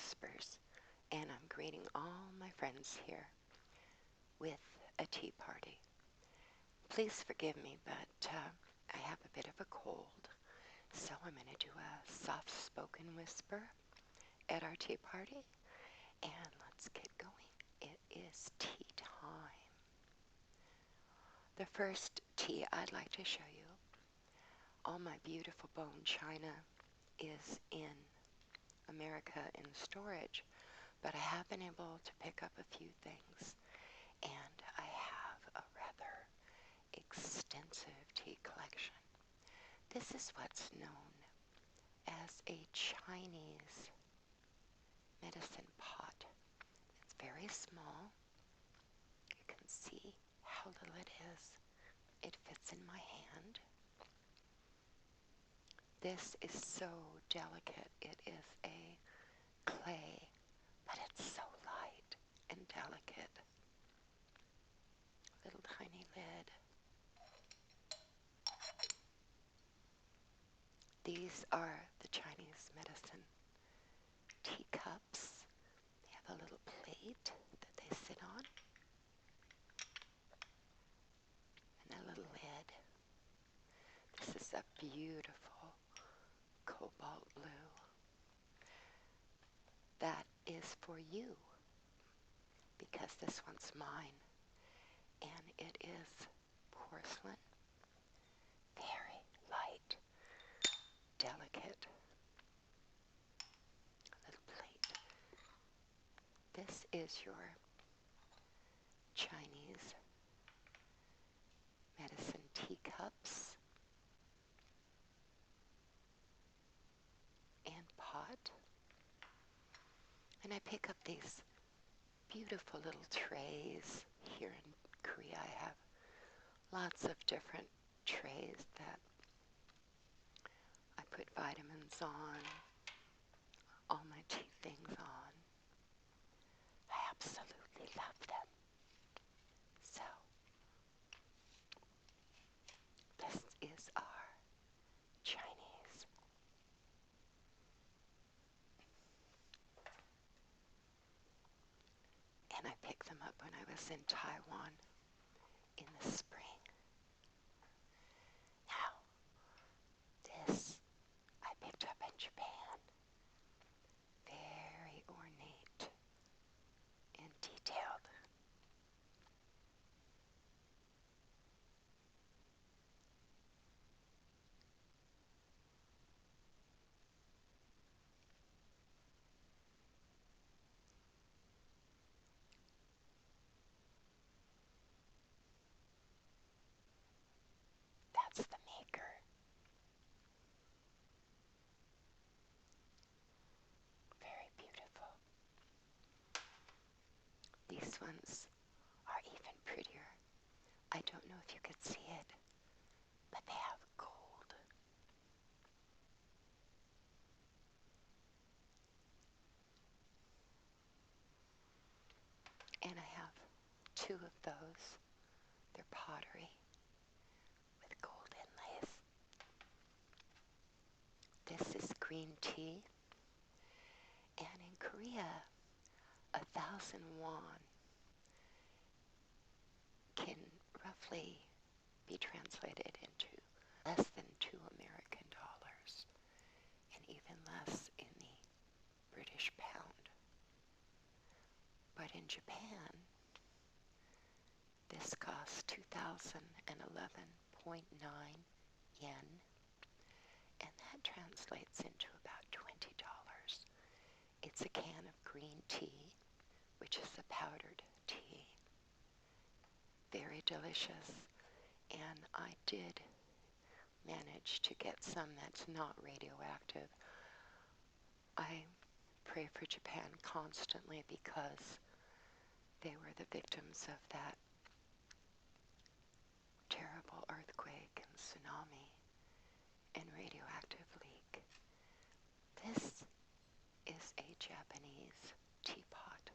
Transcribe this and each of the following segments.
Whispers, and I'm greeting all my friends here with a tea party. Please forgive me, but I have a bit of a cold, so I'm going to do a soft-spoken whisper at our tea party, and let's get going. It is tea time. The first tea I'd like to show you, all my beautiful bone china is in America in storage, but I have been able to pick up a few things, and I have a rather extensive tea collection. This is what's known as a Chinese medicine pot. It's very small. You can see how little it is. It fits in my hand. This is so delicate. It is a clay, but it's so light and delicate. Little tiny lid. These are the Chinese medicine teacups. They have a little plate that they sit on and a little lid. This is a beautiful cobalt blue. That is for you because this one's mine, and it is porcelain, very light, delicate. Little plate. This is your Chinese medicine teacups and pot. And I pick up these beautiful little trays. Here in Korea I have lots of different trays that I put vitamins on, all my tea things on. I absolutely love them. So, this is our Chinese. And I picked them up when I was in Taiwan in the spring. Now, this I picked up in Japan. Very ornate and detailed. That's the maker. Very beautiful. These ones are even prettier. I don't know if you could see it, but they have gold. And I have two of those. They're pottery with gold inlays. This is green tea. And in Korea, 1,000 won can roughly be translated into less than $2 American, and even less in the British pound. But in Japan, this costs 2,011.9 yen, and that translates into about $20. It's a can of green tea, which is a powdered tea. Very delicious, and I did manage to get some that's not radioactive. I pray for Japan constantly because they were the victims of that terrible earthquake and tsunami and radioactive leak. This is a Japanese teapot.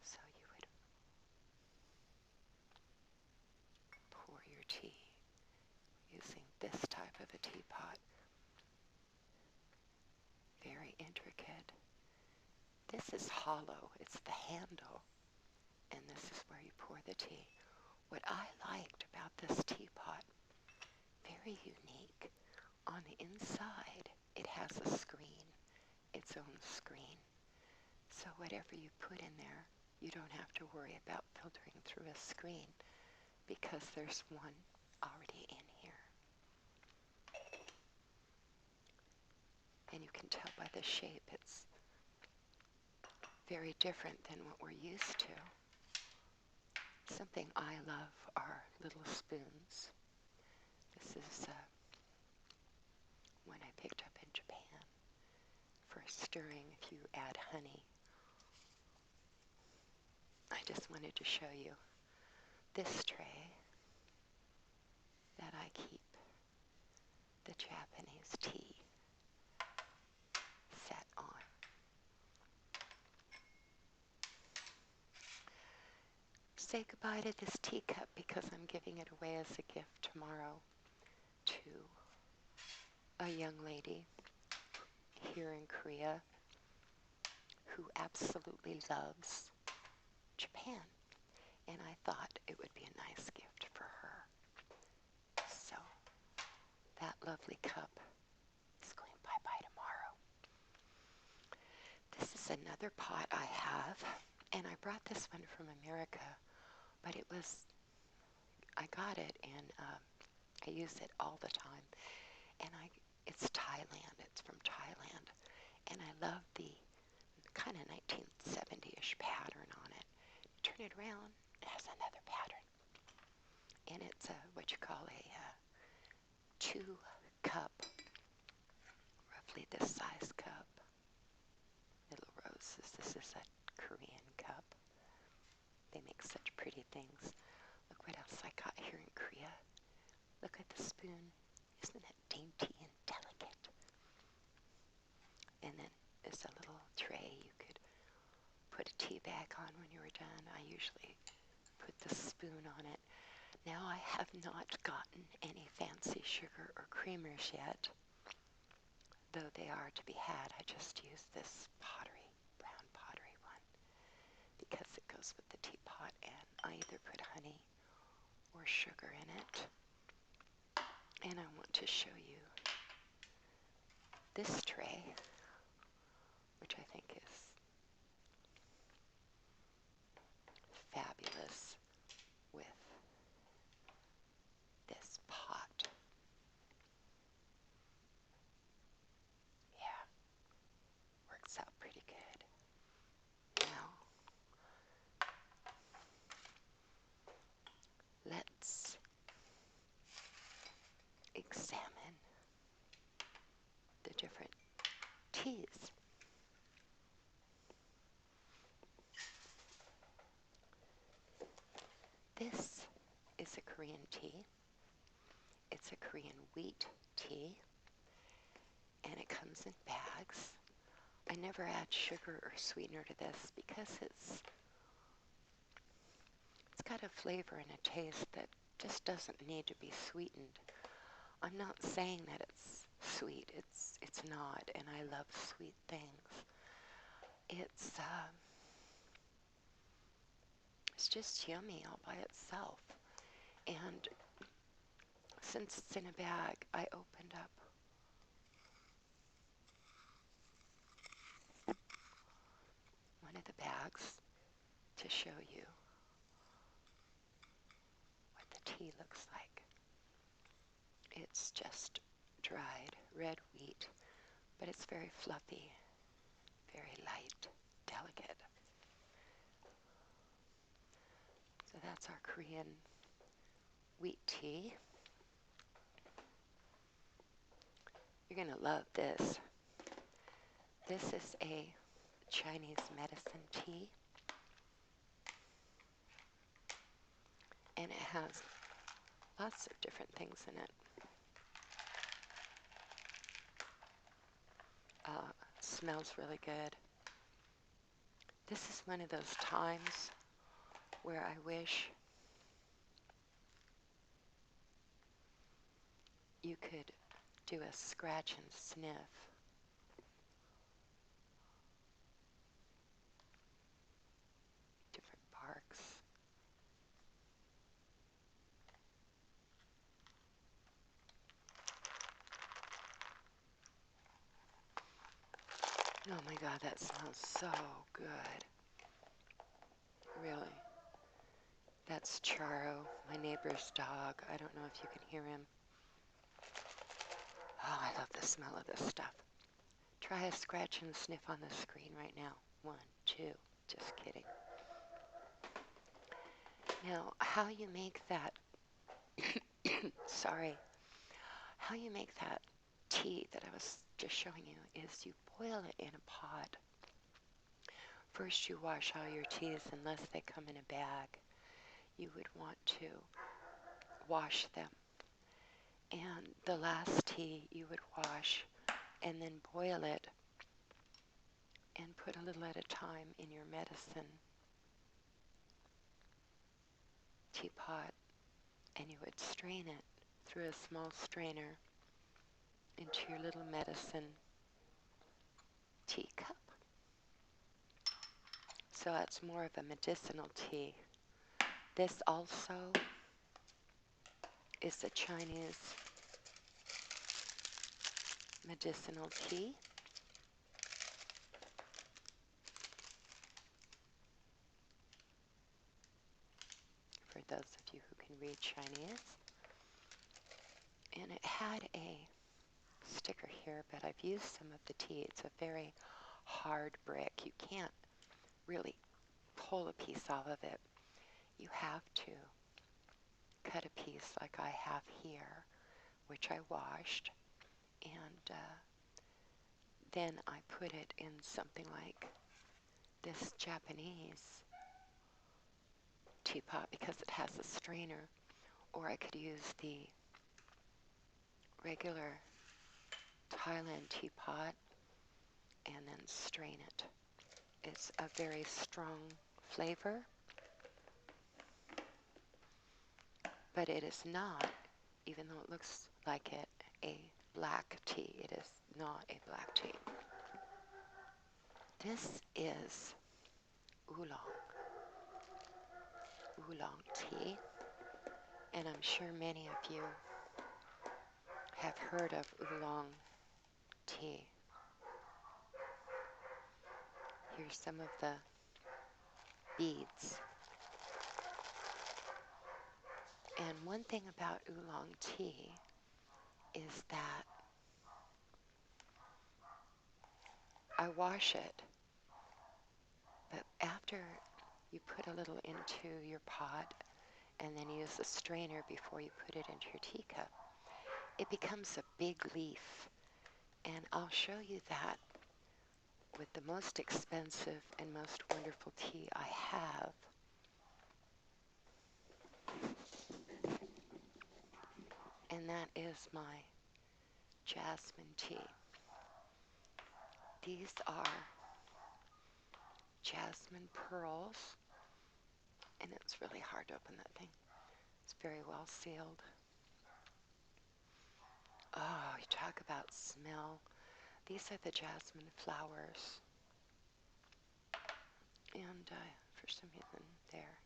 So you would pour your tea using this type of a teapot. Very intricate, This is hollow. It's the handle. And this is where you pour the tea. What I liked about this teapot, very unique, on the inside it has a screen, its own screen. So whatever you put in there, you don't have to worry about filtering through a screen because there's one already in here. And you can tell by the shape it's very different than what we're used to. Something I love are little spoons. This is one I picked up in Japan for stirring if you add honey. I just wanted to show you this tray that I keep the Japanese tea set on. Say goodbye to this teacup because I'm giving it away as a gift tomorrow to a young lady here in Korea who absolutely loves Japan. And I thought it would be a nice gift for her. So that lovely cup is going bye-bye tomorrow. This is another pot I have, and I brought this one from America, but I got it, and I use it all the time. And it's Thailand. It's from Thailand. And I love the kind of 1970-ish pattern on it. Turn it around, it has another pattern. And it's what you call a 2-cup, roughly this size cup. Little roses. This is a Korean cup. They make such pretty things. Look what else I got here in Korea. Look at the spoon. Isn't it dainty and delicate? And then there's a little tray you could put a tea bag on when you were done. I usually put the spoon on it. Now I have not gotten any fancy sugar or creamers yet, though they are to be had. I just use this pottery, brown pottery one, because it goes with the teapot, and I either put honey or sugar in it. And I want to show you this tray, which I think is fabulous with this pot. Yeah, works out pretty good. Now, let's examine the different teas. This is a Korean tea. It's a Korean wheat tea, and it comes in bags. I never add sugar or sweetener to this because it's got a flavor and a taste that just doesn't need to be sweetened. I'm not saying that it's sweet. It's not, and I love sweet things. It's just yummy all by itself. And since it's in a bag, I opened up one of the bags to show you what the tea looks like. It's just dried red wheat, but it's very fluffy, very light, delicate. So that's our Korean wheat tea. You're going to love this. This is a Chinese medicine tea, and it has lots of different things in it. Smells really good. This is one of those times where I wish you could do a scratch and sniff Oh my God, that smells so good. Really. That's Charo, my neighbor's dog. I don't know if you can hear him. Oh, I love the smell of this stuff. Try a scratch and sniff on the screen right now. 1, 2. Just kidding. Now, how you make that, sorry, how you make that tea that I was just showing you is you boil it in a pot. First you wash all your teas unless they come in a bag. You would want to wash them. And the last tea you would wash and then boil it and put a little at a time in your medicine teapot, and you would strain it through a small strainer into your little medicine teacup. So that's more of a medicinal tea. This also is the Chinese medicinal tea. For those of you who can read Chinese. And it had a sticker here, but I've used some of the tea. It's a very hard brick. You can't really pull a piece off of it. You have to cut a piece like I have here, which I washed, and then I put it in something like this Japanese teapot because it has a strainer, or I could use the regular Thailand teapot and then strain it. It's a very strong flavor, but it is not, even though it looks like it, a black tea. It is not a black tea. This is oolong tea, and I'm sure many of you have heard of oolong tea. Here's some of the beads. And one thing about oolong tea is that I wash it, but after you put a little into your pot and then use a strainer before you put it into your teacup, it becomes a big leaf. And I'll show you that with the most expensive and most wonderful tea I have. And that is my Jasmine Tea. These are Jasmine Pearls, and it's really hard to open that thing. It's very well sealed. Oh, you talk about smell. These are the jasmine flowers. And for some reason, they're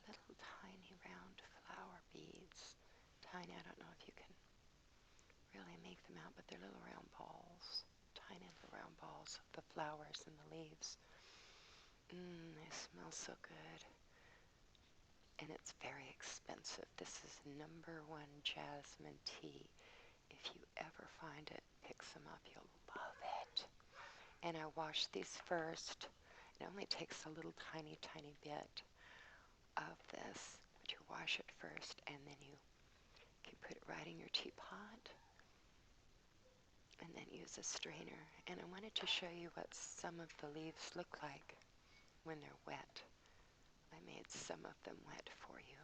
little tiny round flower beads. Tiny, I don't know if you can really make them out, but they're little round balls. Tiny little round balls of the flowers and the leaves. They smell so good. And it's very expensive. This is #1 Jasmine Tea. If you ever find it, pick some up. You'll love it. And I wash these first. It only takes a little tiny, tiny bit of this. But you wash it first, and then you can put it right in your teapot. And then use a strainer. And I wanted to show you what some of the leaves look like when they're wet. I made some of them wet for you.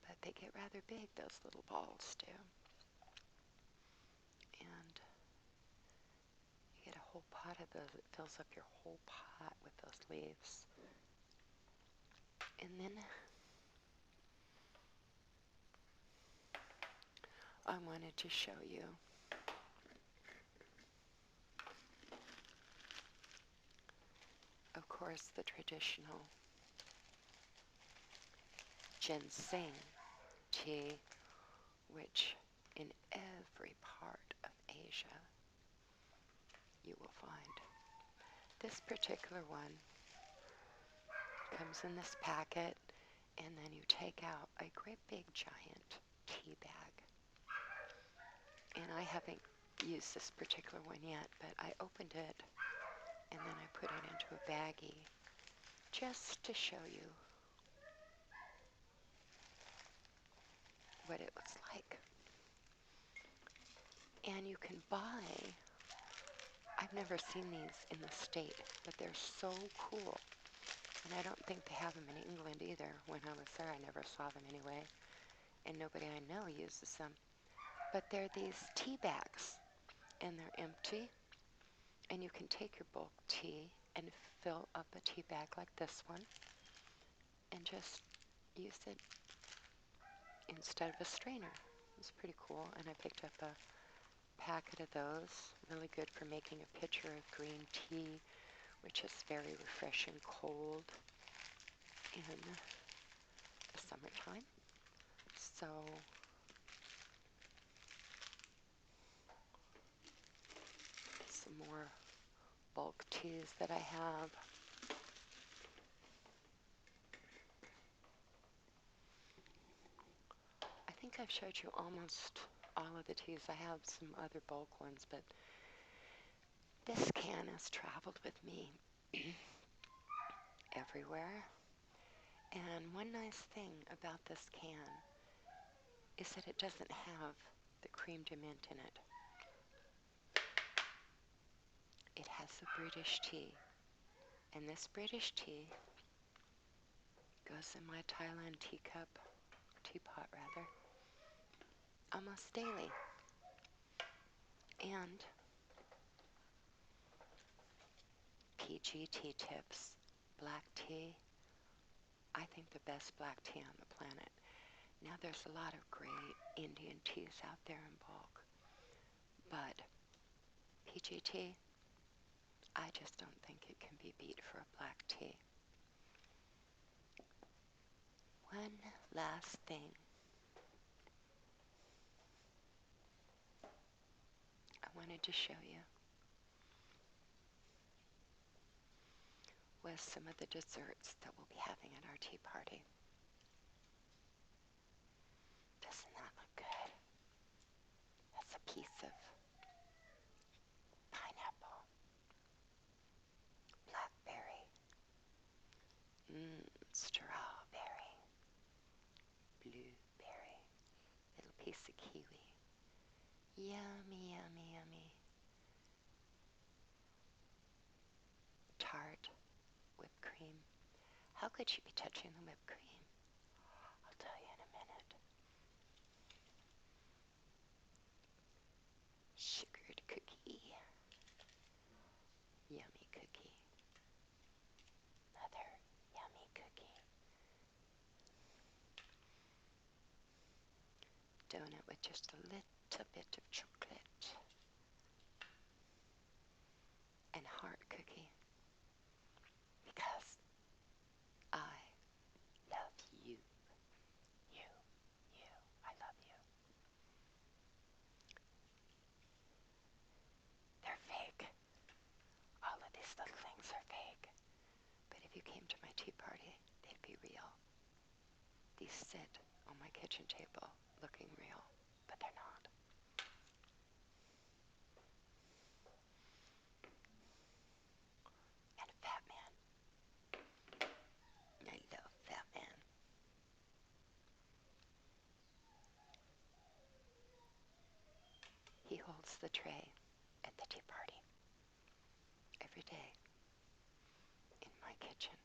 But they get rather big, those little balls do. And you get a whole pot of those. It fills up your whole pot with those leaves. And then I wanted to show you of course, the traditional Ginseng Tea, which in every part of Asia you will find. This particular one comes in this packet, and then you take out a great big giant tea bag. And I haven't used this particular one yet, but I opened it and then I put it into a baggie just to show you what it looks like. And you can buy, I've never seen these in the state, but they're so cool. And I don't think they have them in England either. When I was there, I never saw them anyway. And nobody I know uses them. But they're these tea bags, and they're empty. And you can take your bulk tea and fill up a tea bag like this one and just use it instead of a strainer. It's pretty cool. And I picked up a packet of those. Really good for making a pitcher of green tea, which is very refreshing cold in the summertime. So some more bulk teas that I have. I think I've showed you almost all of the teas. I have some other bulk ones, but this can has traveled with me everywhere. And one nice thing about this can is that it doesn't have the creme de menthe in it. It has a British tea. And this British tea goes in my Thailand teapot rather, almost daily. And PG tea tips, black tea, I think the best black tea on the planet. Now there's a lot of great Indian teas out there in bulk, but PG tea, I just don't think it can be beat for a black tea. One last thing I wanted to show you was some of the desserts that we'll be having at our tea party. Doesn't that look good? That's a piece of pineapple, blackberry, strawberry, blueberry, little piece of kiwi. Yummy, yummy, yummy. Tart whipped cream. How could you be touching the whipped cream? I'll tell you in a minute. Sugared cookie. Yummy cookie. Another yummy cookie. Donut with just a little bit of chocolate. And heart cookie. Because I love you. You. I love you. They're fake. All of these little things are fake. But if you came to my tea party, they'd be real. These sit on my kitchen table looking real, but they're not. And a fat man. I love fat man. He holds the tray at the tea party every day in my kitchen.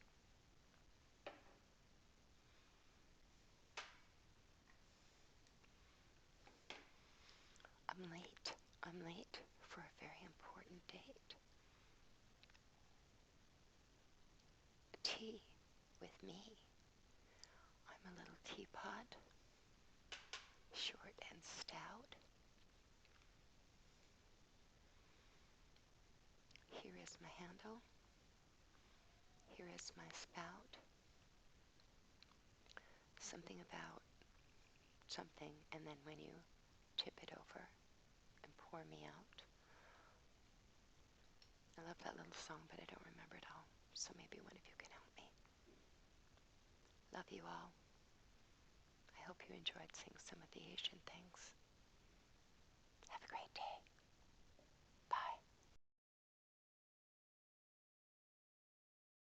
I'm late. I'm late for a very important date. Tea with me. I'm a little teapot, short and stout. Here is my handle. Here is my spout. Something about something, and then when you tip it over and pour me out, I love that little song, but I don't remember it all. So maybe one of you can help me. Love you all. I hope you enjoyed seeing some of the Asian things. Have a great day.